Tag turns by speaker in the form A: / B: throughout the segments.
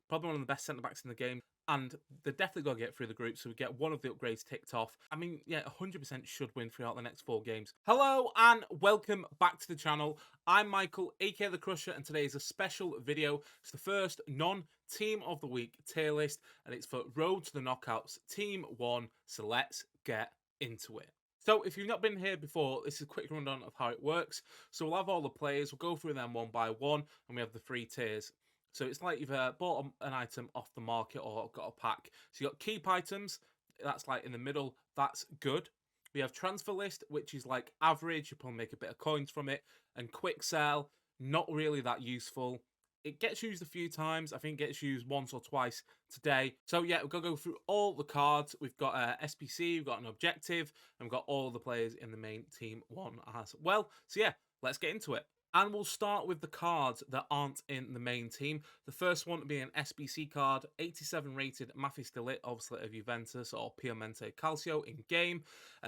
A: Probably one of the best centre-backs in the game. And they're definitely going to get through the group, so we get one of the upgrades ticked off. I mean, yeah, 100% should win throughout the next 4 games. Hello and welcome back to the channel. I'm Michael, aka The Crusher, and today is a special video. It's the first non-Team of the Week tier list, and it's for Road to the Knockouts Team 1, so let's get into it. So if you've not been here before, this is a quick rundown of how it works. So we'll have all the players, we'll go through them one by one, and we have the 3 tiers. So it's like you've bought an item off the market or got a pack. So you've got keep items, that's like in the middle, that's good. We have transfer list, which is like average, you probably make a bit of coins from it. And quick sell, not really that useful. It gets used a few times. I think it gets used once or twice today. So yeah, we're going to go through all the cards. We've got SPC, we've got an objective, and we've got all the players in the main team 1 as well. So yeah, let's get into it. And we'll start with the cards that aren't in the main team. The first one being an SBC card, 87 rated Mathis de Ligt, obviously of Juventus, or Piemonte Calcio in game.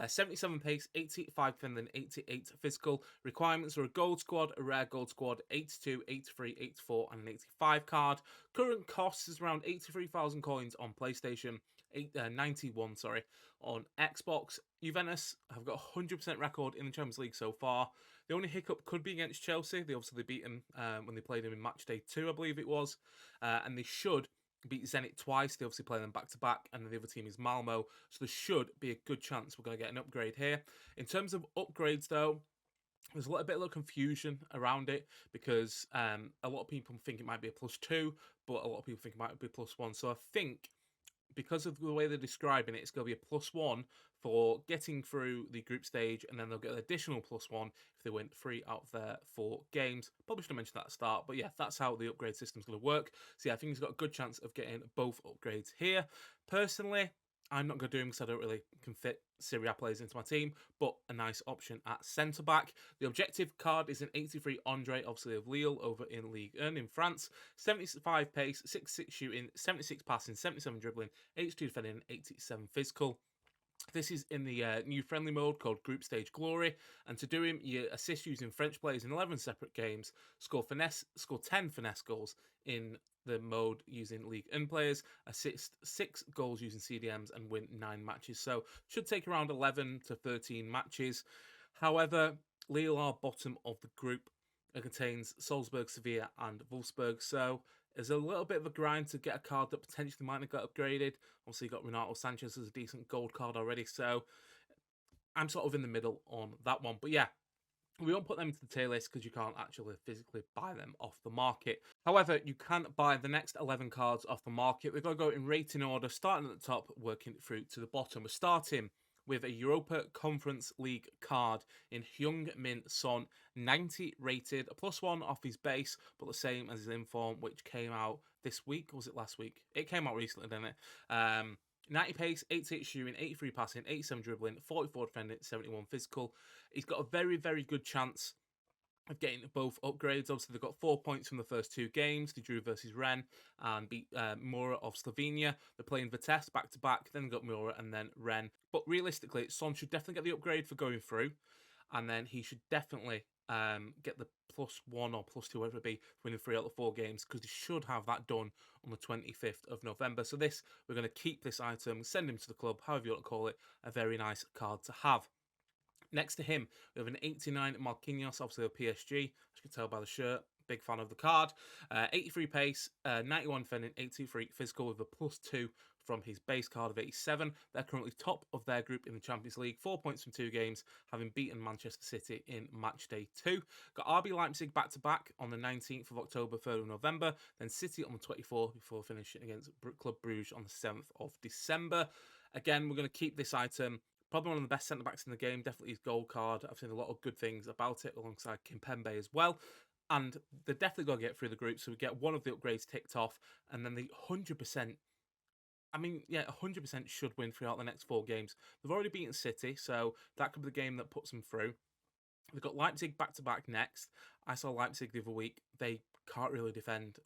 A: 77 pace, 85 defending, 88 physical. Requirements are a gold squad, a rare gold squad, 82, 83, 84, and an 85 card. Current cost is around 83,000 coins on PlayStation. 91, sorry, on Xbox. Juventus have got a 100% record in the Champions League so far. The only hiccup could be against Chelsea. They obviously beat them when they played them in match day 2, I believe it was. And they should beat Zenit twice. They obviously play them back to back, and the other team is Malmo. So there should be a good chance we're going to get an upgrade here. In terms of upgrades, though, there's a little bit of confusion around it because a lot of people think it might be a +2, but a lot of people think it might be a +1. So I think because of the way they're describing it, it's going to be a +1 for getting through the group stage, and then they'll get an additional +1 if they win 3 out of their 4 games. Probably should have mentioned that at the start, but yeah, that's how the upgrade system's going to work. So yeah, I think he's got a good chance of getting both upgrades here. Personally, I'm not going to do him because I don't really can fit Serie A players into my team, but a nice option at centre-back. The objective card is an 83 Andre, obviously of Lille, over in Ligue 1 in France. 75 pace, 66 shooting, 76 passing, 77 dribbling, 82 defending, 87 physical. This is in the new friendly mode called Group Stage Glory, and to do him, you assist using French players in 11 separate games, score 10 finesse goals in the mode using League 1 players, assist 6 goals using CDMs, and win 9 matches. So should take around 11 to 13 matches. However, Lille are bottom of the group. It contains Salzburg, Sevilla, and Wolfsburg. So there's a little bit of a grind to get a card that potentially might have got upgraded. Obviously, you got Renato Sanchez as a decent gold card already. So I'm sort of in the middle on that one. But yeah, we won't put them into the tier list because you can't actually physically buy them off the market. However, you can buy the next 11 cards off the market. We're going to go in rating order, starting at the top, working through to the bottom. We're starting with a Europa Conference League card in Heung-min Son, 90 rated, a +1 off his base, but the same as his inform, which came out this week. Or was it last week? It came out recently, didn't it? 90 pace, 88 shooting, 83 passing, 87 dribbling, 44 defending, 71 physical. He's got a very, very good chance of getting both upgrades. Obviously, they've got 4 points from the first 2 games. They drew versus Rennes and beat Mura of Slovenia. They're playing Vitesse back-to-back, then they've got Mura and then Rennes. But realistically, Son should definitely get the upgrade for going through, and then he should definitely get the +1 or +2, whatever it be, winning 3 out of 4 games, because he should have that done on the 25th of November. So this, we're going to keep this item, send him to the club, however you want to call it, a very nice card to have. Next to him, we have an 89 Marquinhos, obviously a PSG, as you can tell by the shirt. Big fan of the card. 83 pace, 91 defending, 83 physical with a +2 from his base card of 87. They're currently top of their group in the Champions League. 4 points from 2 games, having beaten Manchester City in match day 2. Got RB Leipzig back-to-back on the 19th of October, 3rd of November. Then City on the 24th before finishing against Club Bruges on the 7th of December. Again, we're going to keep this item. Probably one of the best centre-backs in the game. Definitely his gold card. I've seen a lot of good things about it alongside Kimpembe as well. And they're definitely going to get through the group. So we get one of the upgrades ticked off. And then the 100%, I mean, yeah, 100% should win throughout the next 4 games. They've already beaten City. So that could be the game that puts them through. They've got Leipzig back-to-back next. I saw Leipzig the other week. They can't really defend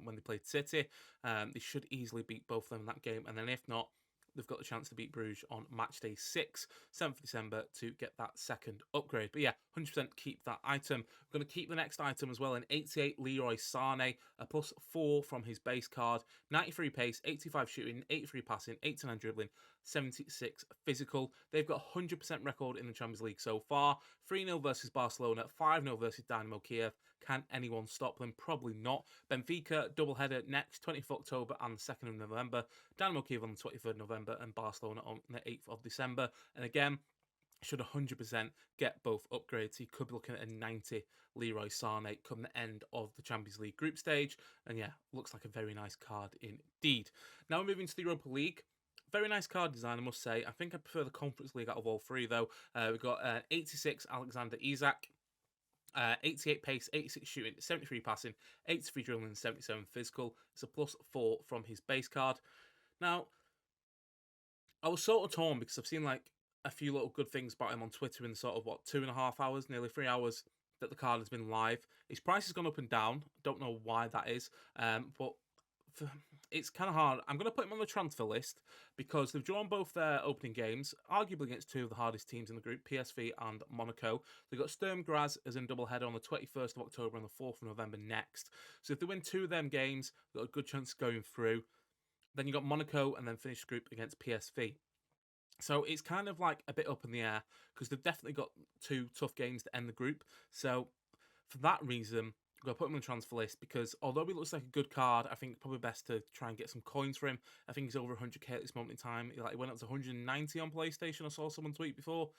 A: when they played City. They should easily beat both of them in that game. And then if not, they've got the chance to beat Bruges on match day 6, 7th of December, to get that second upgrade. But yeah, 100% keep that item. We're going to keep the next item as well, an 88 Leroy Sané, a +4 from his base card, 93 pace, 85 shooting, 83 passing, 89 dribbling, 76 physical. They've got 100% record in the Champions League so far. 3-0 versus Barcelona, 5-0 versus Dynamo Kiev. Can anyone stop them? Probably not. Benfica doubleheader next, 20th of October and 2nd of November. Dynamo Kiev on the 23rd of November and Barcelona on the 8th of December. And again, should 100% get both upgrades. He could be looking at a 90 Leroy Sané come the end of the Champions League group stage. And yeah, looks like a very nice card indeed. Now we're moving to the Europa League. Very nice card design, I must say. I think I prefer the Conference League out of all three, though. We've got 86 Alexander Isak, 88 pace, 86 shooting, 73 passing, 83 dribbling, 77 physical. It's a +4 from his base card. Now, I was sort of torn because I've seen like a few little good things about him on Twitter in sort of 2.5 hours, nearly 3 hours that the card has been live. His price has gone up and down. Don't know why that is, but it's kind of hard. I'm going to put him on the transfer list because they've drawn both their opening games, arguably against two of the hardest teams in the group, PSV and Monaco. They've got Sturm Graz as in doubleheader on the 21st of October and the 4th of November next. So if they win two of them games, they've got a good chance of going through. Then you got Monaco and then finish the group against PSV. So it's kind of like a bit up in the air because they've definitely got two tough games to end the group. So for that reason, I'm going to put him on the transfer list because although he looks like a good card, I think it's probably best to try and get some coins for him. I think he's over 100k at this moment in time. He went up to 190 on PlayStation. I saw someone tweet before.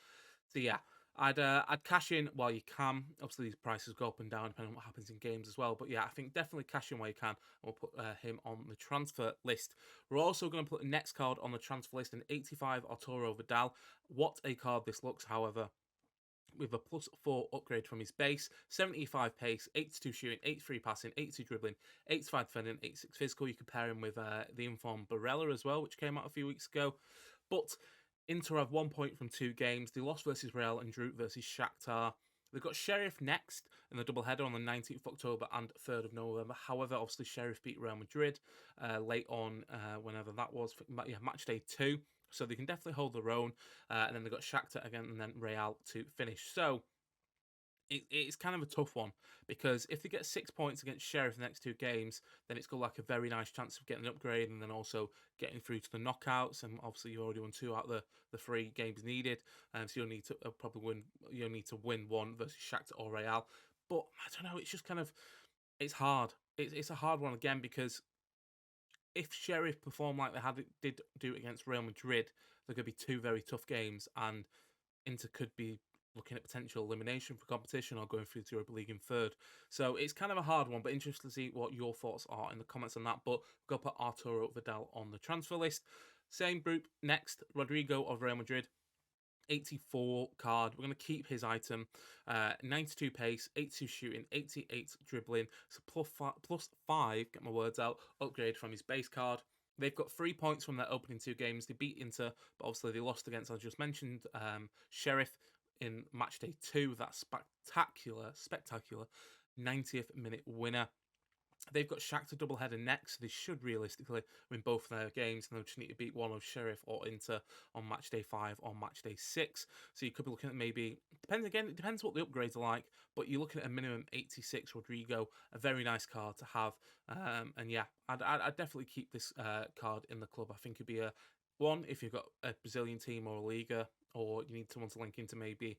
A: So yeah, I'd cash in while you can. Obviously, these prices go up and down depending on what happens in games as well. But yeah, I think definitely cash in while you can. And we'll put him on the transfer list. We're also going to put the next card on the transfer list, an 85 Arturo Vidal. What a card this looks, however, with a +4 upgrade from his base, 75 pace, 82 shooting, 83 passing, 82 dribbling, 85 defending, 86 physical. You compare him with the informed Barella as well, which came out a few weeks ago. But Inter have 1 point from 2 games. They lost versus Real and drew versus Shakhtar. They've got Sheriff next in the doubleheader on the 19th of October and 3rd of November. However, obviously, Sheriff beat Real Madrid late on, whenever that was, match day 2. So they can definitely hold their own. And then they've got Shakhtar again and then Real to finish. So it's kind of a tough one because if they get 6 points against Sheriff in the next 2 games, then it's got like a very nice chance of getting an upgrade and then also getting through to the knockouts. And obviously, you already won 2 out of the 3 games needed, so you'll need to probably win. You'll need to win 1 versus Shakhtar or Real. But I don't know. It's just kind of it's hard. It's a hard one again because if Sheriff perform like they did do against Real Madrid, they're going to be 2 very tough games, and Inter could be looking at potential elimination for competition or going through the Europa League in 3rd. So it's kind of a hard one, but interested to see what your thoughts are in the comments on that. But we've got to put Arturo Vidal on the transfer list. Same group next, Rodrigo of Real Madrid. 84 card. We're going to keep his item. 92 pace, 82 shooting, 88 dribbling. So +5, get my words out, upgrade from his base card. They've got 3 points from their opening 2 games. They beat Inter, but obviously they lost against, as I just mentioned, Sheriff in match day 2. That spectacular 90th minute winner. They've got Shakhtar doubleheader next, so they should realistically win both their games, and they'll just need to beat one of Sheriff or Inter on match day 5 or match day 6. So you could be looking at maybe, it depends what the upgrades are like, but you're looking at a minimum 86 Rodrigo, a very nice card to have. And yeah, I'd definitely keep this card in the club. I think it'd be a one if you've got a Brazilian team or a Liga, or you need someone to link into maybe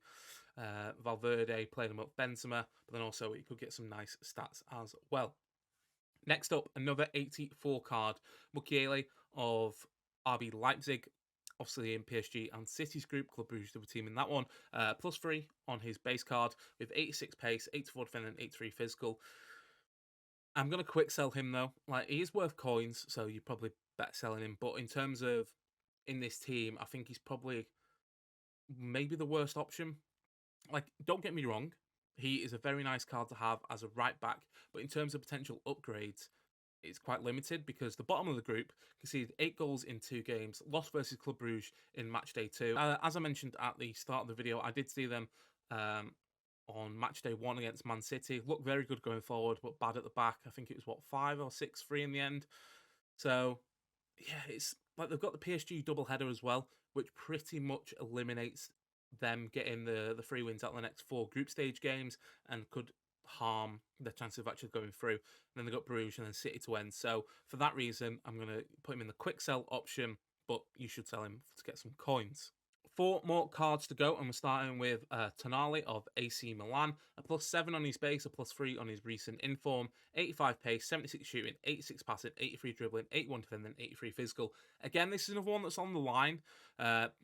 A: Valverde, playing them up Benzema, but then also you could get some nice stats as well. Next up, another 84 card, Mukkiele of RB Leipzig, obviously in PSG and City's group. Club Brugge the team in that one. +3 on his base card with 86 pace, 84 defending, 83 physical. I'm going to quick sell him though. Like, he is worth coins, so you probably better selling him. But in terms of in this team, I think he's probably maybe the worst option. Like, don't get me wrong, he is a very nice card to have as a right back, but in terms of potential upgrades, it's quite limited because the bottom of the group conceded 8 goals in 2 games, lost versus Club Brugge in match day 2. As I mentioned at the start of the video, I did see them on match day 1 against Man City. Looked very good going forward, but bad at the back. I think it was 5 or 6-3 in the end. So yeah, like they've got the PSG double header as well, which pretty much eliminates them getting the 3 wins out of the next 4 group stage games and could harm their chance of actually going through. And then they've got Bruges and then City to end. So for that reason, I'm going to put him in the quick sell option, but you should sell him to get some coins. 4 more cards to go, and we're starting with Tonali of AC Milan, a +7 on his base, a +3 on his recent inform, 85 pace, 76 shooting, 86 passing, 83 dribbling, 81 defending, 83 physical. Again, this is another one that's on the line.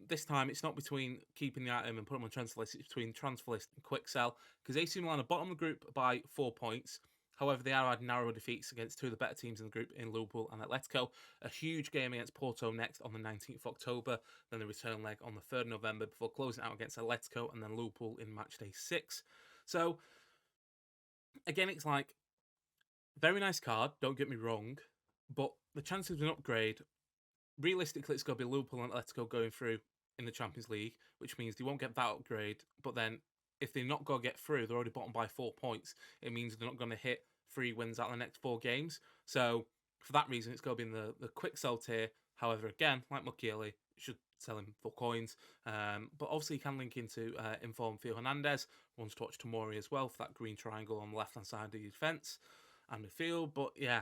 A: This time, it's not between keeping the item and putting him on transfer list, it's between transfer list and quick sell, because AC Milan are bottom of the group by 4 points. However, they are had narrow defeats against 2 of the better teams in the group in Liverpool and Atletico. A huge game against Porto next on the 19th of October, then the return leg on the 3rd of November before closing out against Atletico and then Liverpool in match day 6. So, again, it's like, very nice card, don't get me wrong, but the chances of an upgrade, realistically, it's going to be Liverpool and Atletico going through in the Champions League, which means they won't get that upgrade, but then if they're not going to get through, they're already bottom by 4 points. It means they're not going to hit 3 wins out of the next 4 games. So for that reason, it's going to be in the quick sell tier. However, again, like Mukkiele, you should sell him for coins. But obviously, you can link into Inform Theo Hernandez. Wants to watch Tomori as well for that green triangle on the left-hand side of the defence and midfield. But yeah,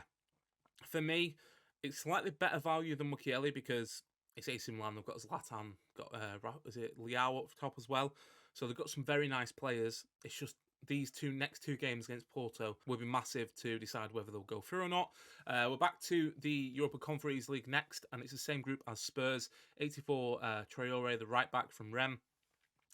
A: for me, it's slightly better value than Mukkiele because it's AC Milan. They've got Zlatan, got is it Leao up top as well. So they've got some very nice players. It's just these next two games against Porto will be massive to decide whether they'll go through or not. We're back to the Europa Conference League next, and it's the same group as Spurs. 84 Traore, the right back from Rennes.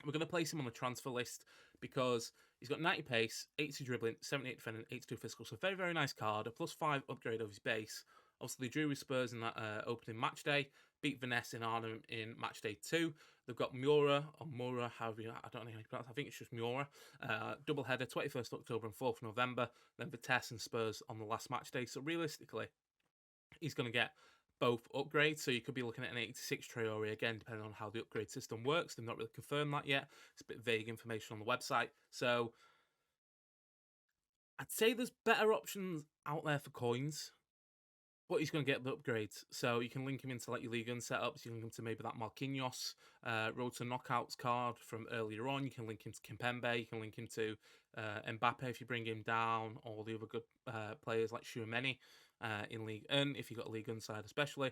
A: We're going to place him on the transfer list because he's got 90 pace, 80 dribbling, 78 defending, 82 physical. So very, very nice card. A +5 upgrade of his base. Obviously, they drew with Spurs in that opening match day. Beat Vanessa in Arnhem in match day 2. They've got Miura, or Mura, however I don't know how you pronounce it. I think it's just Miura. Double header, 21st October and 4th November. Then Vitesse and Spurs on the last match day. So realistically, he's going to get both upgrades. So you could be looking at an 86 Traore again, depending on how the upgrade system works. They've not really confirmed that yet. It's a bit vague information on the website. So I'd say there's better options out there for coins. But he's going to get the upgrades. So you can link him into like your Ligue 1 setups. You can link him to maybe that Marquinhos Road to Knockouts card from earlier on. You can link him to Kimpembe. You can link him to Mbappe if you bring him down. Or the other good players like Tchouaméni in Ligue 1, if you've got a Ligue 1 side especially.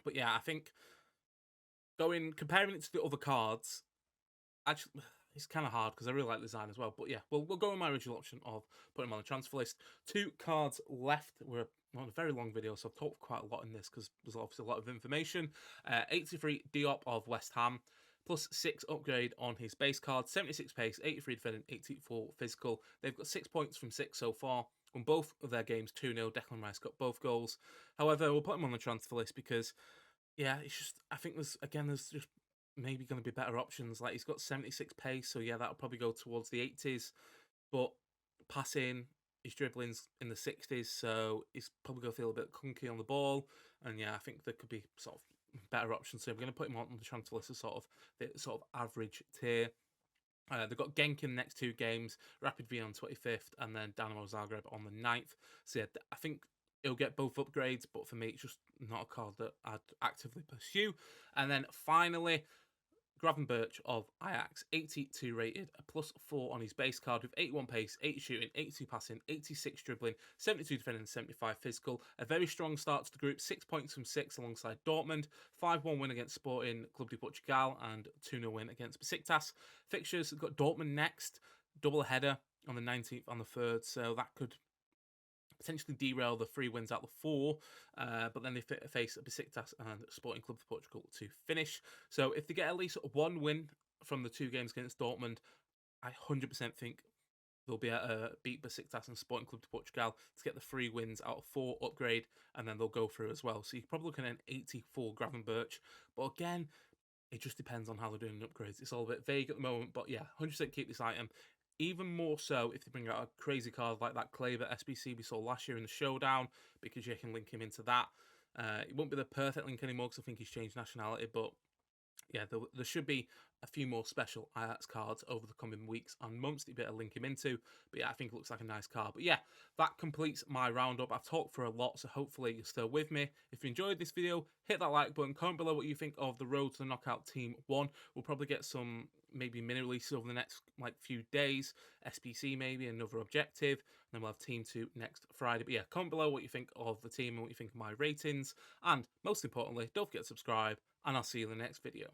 A: But yeah, I think comparing it to the other cards, actually, it's kind of hard because I really like the design as well. But yeah, we'll go with my original option of putting him on the transfer list. 2 cards left. We're on a very long video, so I've talked quite a lot in this because there's obviously a lot of information. 83 Diop of West Ham, +6 upgrade on his base card, 76 pace, 83 defending, 84 physical. They've got 6 points from 6 so far. On both of their games, 2-0. Declan Rice got both goals. However, we'll put him on the transfer list because, yeah, it's just, I think there's just maybe going to be better options. Like, he's got 76 pace, so yeah, that'll probably go towards the 80s. But passing, his dribbling's in the 60s, so he's probably going to feel a bit clunky on the ball. And yeah, I think there could be sort of better options. So we're going to put him on the transfer list as sort of the average tier. They've got Genk in the next 2 games, Rapid Vienna on 25th, and then Dinamo Zagreb on the 9th. So yeah, I think he'll get both upgrades, but for me, it's just not a card that I'd actively pursue. And then finally, Gravenberch of Ajax, 82 rated, a +4 on his base card with 81 pace, 80 shooting, 82 passing, 86 dribbling, 72 defending, 75 physical. A very strong start to the group, 6 points from 6 alongside Dortmund, 5-1 win against Sporting Club de Portugal, and 2-0 win against Besiktas. Fixtures, we've got Dortmund next, double header on the 19th and the 3rd, so that could potentially derail the 3 wins out of the 4, but then they face Besiktas and Sporting Club of Portugal to finish. So if they get at least 1 win from the 2 games against Dortmund, I 100% think they'll be able to beat Besiktas and Sporting Club de Portugal to get the 3 wins out of 4 upgrade, and then they'll go through as well. So you're probably looking at an 84 Gravenberch, but again, it just depends on how they're doing the upgrades. It's all a bit vague at the moment, but yeah, 100% keep this item. Even more so if they bring out a crazy card like that Claver SBC we saw last year in the Showdown, because you can link him into that. It won't be the perfect link anymore because I think he's changed nationality, but yeah, there should be a few more special Ajax cards over the coming weeks and months that you better link him into. But yeah, I think it looks like a nice card. But yeah, that completes my roundup. I've talked for a lot, so hopefully you're still with me. If you enjoyed this video, hit that like button, comment below what you think of the road to the knockout team 1. We'll probably get some maybe mini releases over the next few days, SPC maybe, another objective, and then we'll have team 2 next Friday. But yeah, comment below what you think of the team and what you think of my ratings, and most importantly, don't forget to subscribe, and I'll see you in the next video.